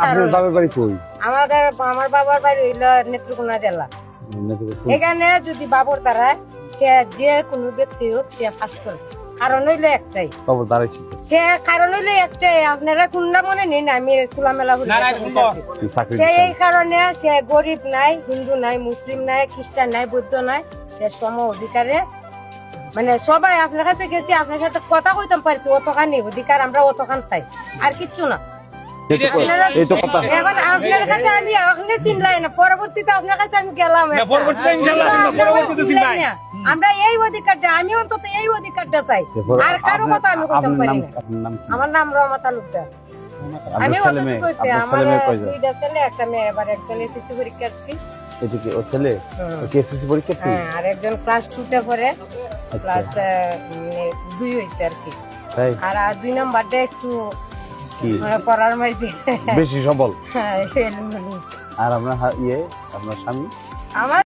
আপনার বাবার বাড়ি কই? আমার বাবার বাড়ি হইলো নেত্রকোনা জেলা। এখানে যদি বাবর দাঁড়ায় সে যে কোনো ব্যক্তি হোক সে ফাঁস করে, কারণ হইলো একটাই, বাবর দাঁড়াইছি সে কারণ হইলো একটাই, আপনারা খুলনা মনে নেই না, আমি খোলামেলা চাকরি সে এই কারণে সে গরিব নাই, হিন্দু নাই, মুসলিম নাই, খ্রিস্টান নাই, বৌদ্ধ নাই, সে সম অধিকারে মানে সবাই আপনার কাছে গেছি, আপনার সাথে কথা কইতাম পারছি, অতখানি অধিকার আমরা অতখান চাই, আর কিচ্ছু না। এই তো কথা। এখন আপনার কাছে আমি এখনই চিনলাই না, পরবর্তীতে আপনার কাছে আমি গেলাম একটা। আমরা এই অধিকারটা, আমি অন্তত এই অধিকারটা চাই, আর কারো কথা আমি কইতাম পারি না। আমার নাম রমা তালুকদার। আমি ছেলে মেয়ে, কইছি আপনার আমার ছেলে মেয়ে কয়জন? দুইটা ছেলে একটা মেয়ে, এবার একজন এসএসসি পরীক্ষার্থী, এটা কি ও ছেলে? ও কি এসএসসি পরীক্ষা কি? হ্যাঁ, আর একজন ক্লাস 2 তে পড়ে, আচ্ছা ক্লাস 2 হইছে আর কি। তাই আর 2 নাম্বারটা একটু কি পড়ার মাঝে বেশি সবল। হ্যাঁ, এলোমেলো। আর আপনার আপনার স্বামী? আমার